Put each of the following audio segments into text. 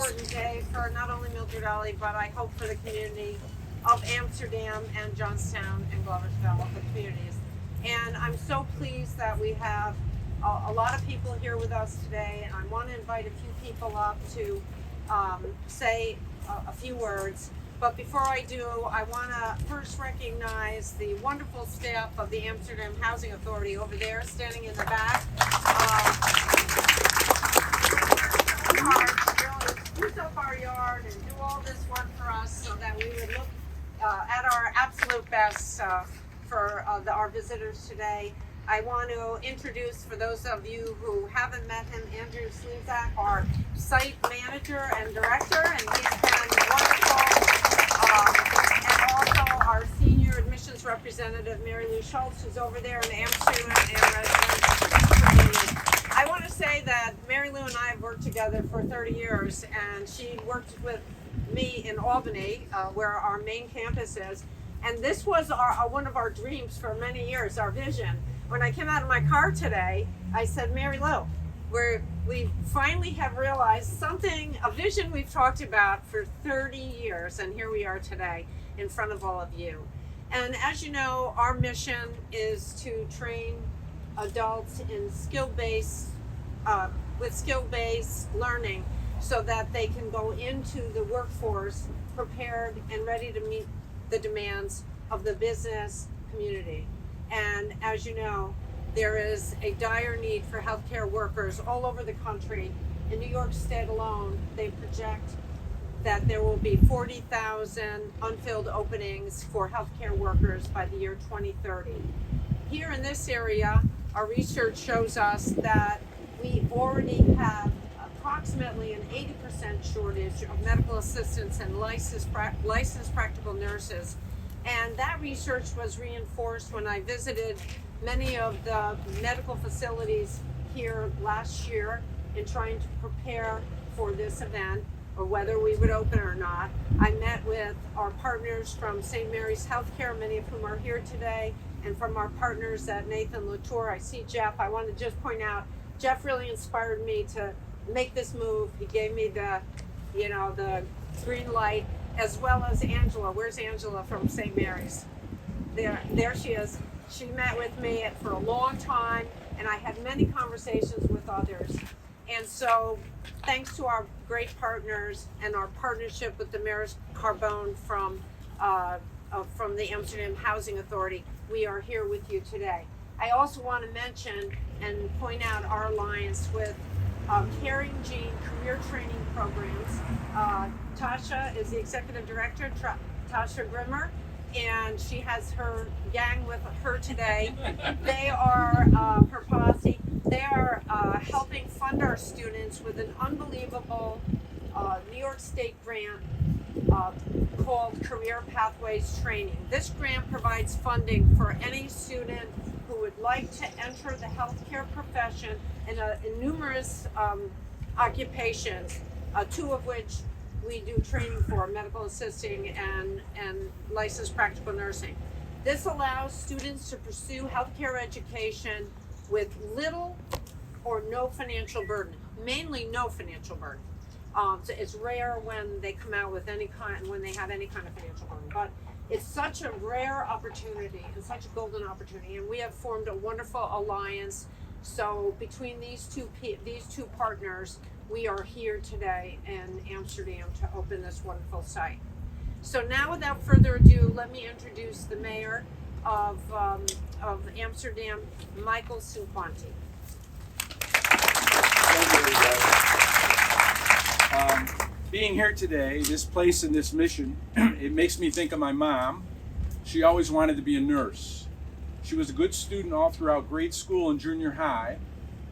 important day for not only Mildred Elley, but I hope for the community of Amsterdam and Johnstown and Gloversville, the communities. And I'm so pleased that we have a lot of people here with us today, and I want to invite a few people up to say a few words. But before I do, I want to first recognize the wonderful staff of the Amsterdam Housing Authority over there, standing in the back. Really spruce up our yard and do all this work for us so that we would look at our absolute best for our visitors today. I want to introduce, for those of you who haven't met him, Andrew Slezak, our site manager and director, and he's been wonderful. And also our senior admissions representative, Mary Lou Schultz, who's over there in Amsterdam and resident. I want to say that Mary Lou and I have worked together for 30 years, and she worked with me in Albany, where our main campus is. And this was one of our dreams for many years, our vision. When I came out of my car today, I said, Mary Lou, we finally have realized something, a vision we've talked about for 30 years, and here we are today in front of all of you. And as you know, our mission is to train adults in skill-based learning so that they can go into the workforce prepared and ready to meet the demands of the business community. And as you know, there is a dire need for healthcare workers all over the country. In New York State alone, they project that there will be 40,000 unfilled openings for healthcare workers by the year 2030. Here in this area, our research shows us that we already have approximately an 80% shortage of medical assistants and licensed practical nurses. And that research was reinforced when I visited many of the medical facilities here last year in trying to prepare for this event, or whether we would open or not. I met with our partners from St. Mary's Healthcare, many of whom are here today, and from our partners at Nathan Latour. I see Jeff. I want to just point out, Jeff really inspired me to make this move. He gave me the green light, as well as Angela. Where's Angela from St. Mary's? There she is. She met with me for a long time, and I had many conversations with others. And so, thanks to our great partners and our partnership with the Maris Carbone from the Amsterdam Housing Authority, we are here with you today. I also want to mention and point out our alliance with Caring Gene Career Training Programs. Tasha is the executive director, Tasha Grimmer, and she has her gang with her today. They are her posse. They are helping fund our students with an unbelievable New York State grant called Career Pathways Training. This grant provides funding for any student who would like to enter the healthcare profession in numerous occupations, two of which we do training for, medical assisting and licensed practical nursing. This allows students to pursue healthcare education with little or no financial burden, mainly no financial burden. So it's rare when they come out with when they have any kind of financial burden, but it's such a rare opportunity and such a golden opportunity, and we have formed a wonderful alliance. So between these two partners, we are here today in Amsterdam to open this wonderful site. So now, without further ado, let me introduce the mayor of Amsterdam, Michael Cinquanti. Being here today, this place and this mission, it makes me think of my mom. She always wanted to be a nurse. She was a good student all throughout grade school and junior high,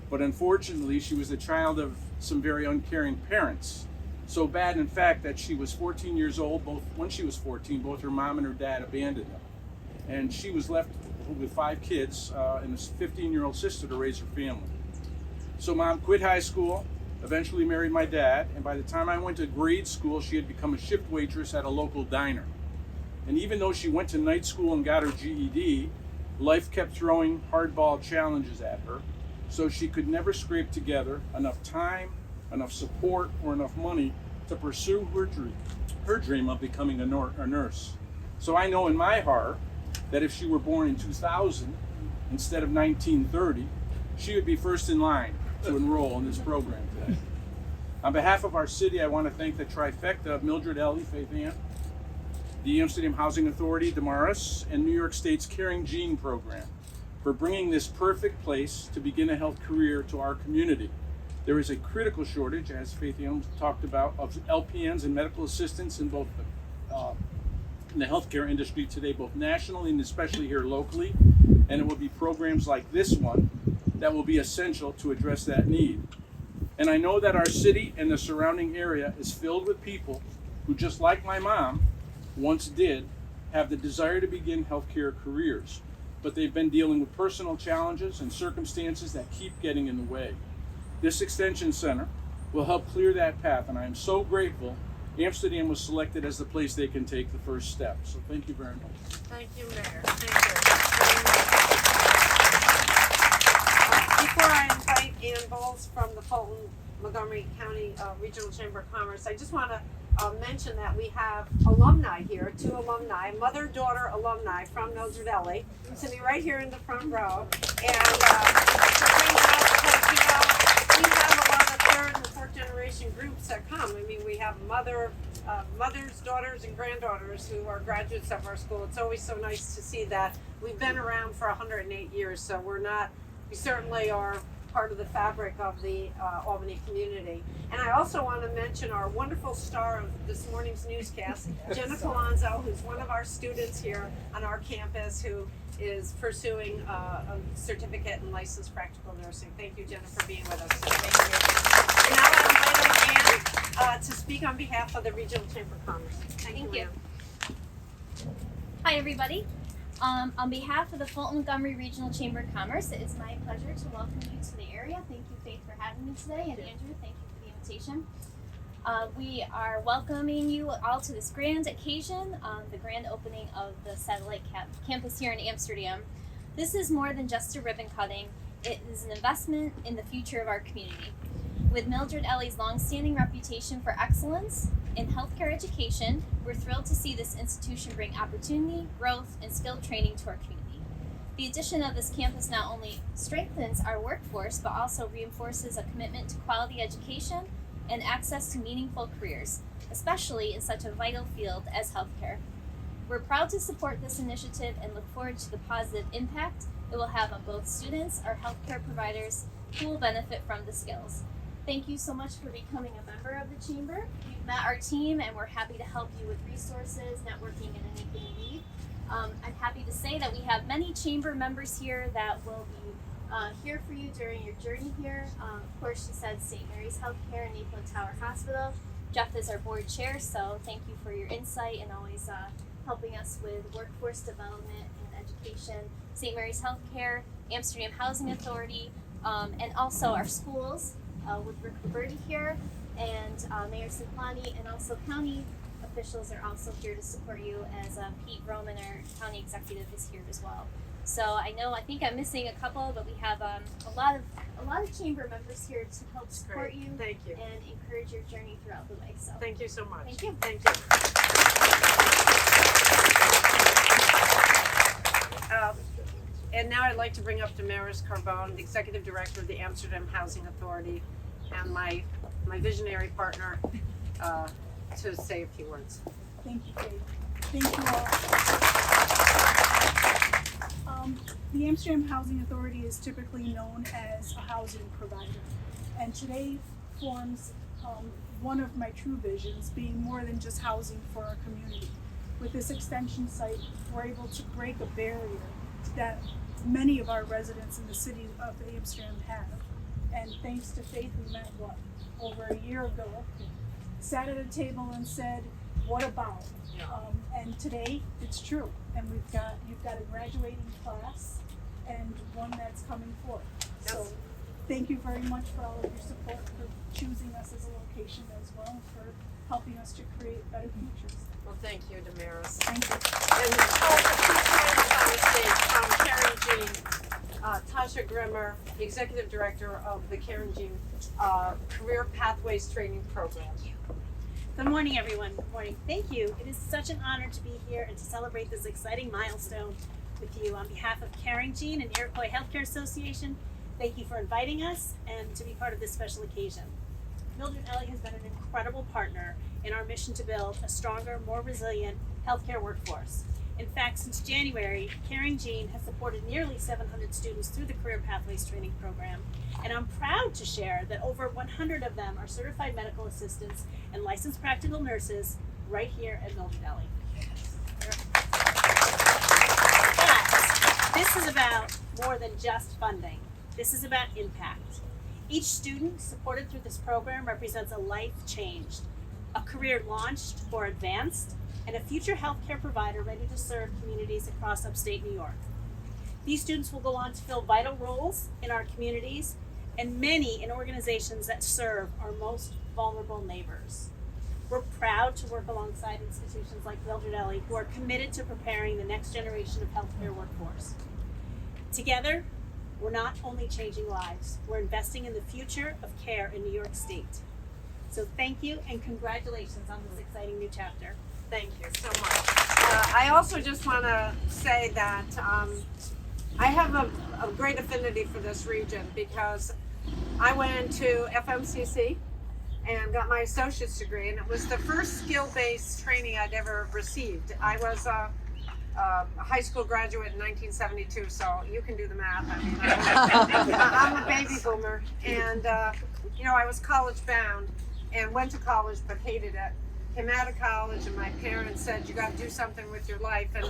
but unfortunately she was the child of some very uncaring parents. So bad, in fact, that she was 14 years old. When she was 14, both her mom and her dad abandoned her. And she was left with 5 kids and a 15-year-old sister to raise her family. So Mom quit high school, eventually married my dad, and by the time I went to grade school, she had become a shift waitress at a local diner. And even though she went to night school and got her GED, life kept throwing hardball challenges at her, so she could never scrape together enough time, enough support, or enough money to pursue her dream of becoming a nurse. So I know in my heart that if she were born in 2000 instead of 1930, she would be first in line to enroll in this program today. On behalf of our city, I want to thank the trifecta of Mildred Elley, Faith Ann, the Amsterdam Housing Authority, Damaris, and New York State's Caring Gene program for bringing this perfect place to begin a health career to our community. There is a critical shortage, as Faith Ann talked about, of LPNs and medical assistants in both in the healthcare industry today, both nationally and especially here locally. And it will be programs like this one that will be essential to address that need. And I know that our city and the surrounding area is filled with people who, just like my mom once did, have the desire to begin healthcare careers, but they've been dealing with personal challenges and circumstances that keep getting in the way. This extension center will help clear that path, and I am so grateful Amsterdam was selected as the place they can take the first step. So thank you very much. Thank you, Mayor. Thank you. Before I invite Ann Bowles from the Fulton Montgomery County Regional Chamber of Commerce, I just want to mention that we have alumni here, 2 alumni, mother-daughter alumni from Mildred Elley, sitting right here in the front row. And we have a lot of 3rd and 4th generation groups that come. I mean, we have mothers, daughters, and granddaughters who are graduates of our school. It's always so nice to see that. We've been around for 108 years, so we certainly are part of the fabric of the Albany community. And I also want to mention our wonderful star of this morning's newscast, Jennifer Alonzo, who's one of our students here on our campus who is pursuing a certificate in licensed practical nursing. Thank you, Jennifer, for being with us today. And now I'm inviting Ann to speak on behalf of the Regional Chamber of Commerce. Thank you. Hi, everybody. On behalf of the Fulton Montgomery Regional Chamber of Commerce, it is my pleasure to welcome you to the area. Thank you, Faith, for having me today, and Andrew, thank you for the invitation. We are welcoming you all to this grand occasion, the grand opening of the satellite campus here in Amsterdam. This is more than just a ribbon cutting. It is an investment in the future of our community. With Mildred Elley's long-standing reputation for excellence in healthcare education, we're thrilled to see this institution bring opportunity, growth, and skilled training to our community. The addition of this campus not only strengthens our workforce, but also reinforces a commitment to quality education and access to meaningful careers, especially in such a vital field as healthcare. We're proud to support this initiative and look forward to the positive impact it will have on both students, our healthcare providers, who will benefit from the skills. Thank you so much for becoming a member of the Chamber. You've met our team and we're happy to help you with resources, networking, and anything you need. I'm happy to say that we have many Chamber members here that will be here for you during your journey here. Of course, she said St. Mary's Healthcare and Naples Tower Hospital. Jeff is our board chair, so thank you for your insight and always helping us with workforce development and education. St. Mary's Healthcare, Amsterdam Housing Authority, and also our schools. With Rick Roberti here, and Mayor Simplani, and also county officials are also here to support you, as Pete Roman, our county executive, is here as well. So I think I'm missing a couple, but we have a lot of chamber members here to help support you. Thank you. And encourage your journey throughout the way. So Thank you so much. Thank you. Thank you. And now I'd like to bring up Damaris Carbone, the Executive Director of the Amsterdam Housing Authority, and my visionary partner, to say a few words. Thank you, Faith. Thank you all. The Amsterdam Housing Authority is typically known as a housing provider, and today forms one of my true visions, being more than just housing for our community. With this extension site, we're able to break a barrier that many of our residents in the city of Amsterdam have. And thanks to Faith, we met over a year ago, sat at a table and said, what about? And today it's true. And you've got a graduating class and one that's coming forth. Yes. So thank you very much for all of your support, for choosing us as a location as well, and for helping us to create better futures. Well, thank you, Damaris. Thank you. And the Caring Gene, Tasha Grimmer, the Executive Director of the Caring Gene Career Pathways Training Program. Good morning, everyone. Good morning. Thank you. It is such an honor to be here and to celebrate this exciting milestone with you. On behalf of Caring Gene and Iroquois Healthcare Association, thank you for inviting us and to be part of this special occasion. Mildred Elley has been an incredible partner in our mission to build a stronger, more resilient healthcare workforce. In fact, since January, Caring Gene has supported nearly 700 students through the Career Pathways Training Program, and I'm proud to share that over 100 of them are certified medical assistants and licensed practical nurses right here at Mildred Elley. But this is about more than just funding. This is about impact. Each student supported through this program represents a life changed, a career launched or advanced, and a future healthcare provider ready to serve communities across upstate New York. These students will go on to fill vital roles in our communities and many in organizations that serve our most vulnerable neighbors. We're proud to work alongside institutions like Mildred Elley, who are committed to preparing the next generation of healthcare workforce. Together, we're not only changing lives, we're investing in the future of care in New York State. So thank you and congratulations on this exciting new chapter. Thank you so much. I also just want to say that I have a great affinity for this region because I went to FMCC and got my associate's degree, and it was the first skill-based training I'd ever received. I was a high school graduate in 1972, so you can do the math. I mean, I'm a baby boomer, and I was college bound and went to college but hated it. Came out of college and my parents said, you got to do something with your life. And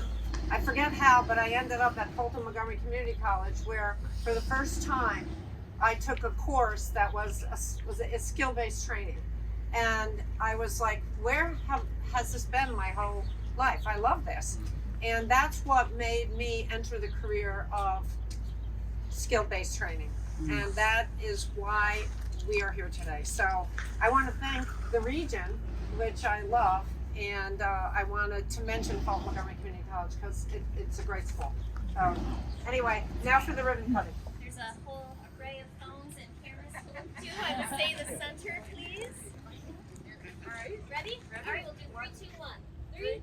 I forget how, but I ended up at Fulton Montgomery Community College, where for the first time I took a course that was a skill-based training. And I was like, where has this been my whole life? I love this. And that's what made me enter the career of skill-based training. And that is why we are here today. So I want to thank the region, which I love, and I wanted to mention Fulton Montgomery Community College because it's a great school. So anyway, now for the ribbon cutting. There's a whole array of phones and cameras to look to. I would say the center, please. All right. Ready? All right, we'll do 3, 2, 1. 3,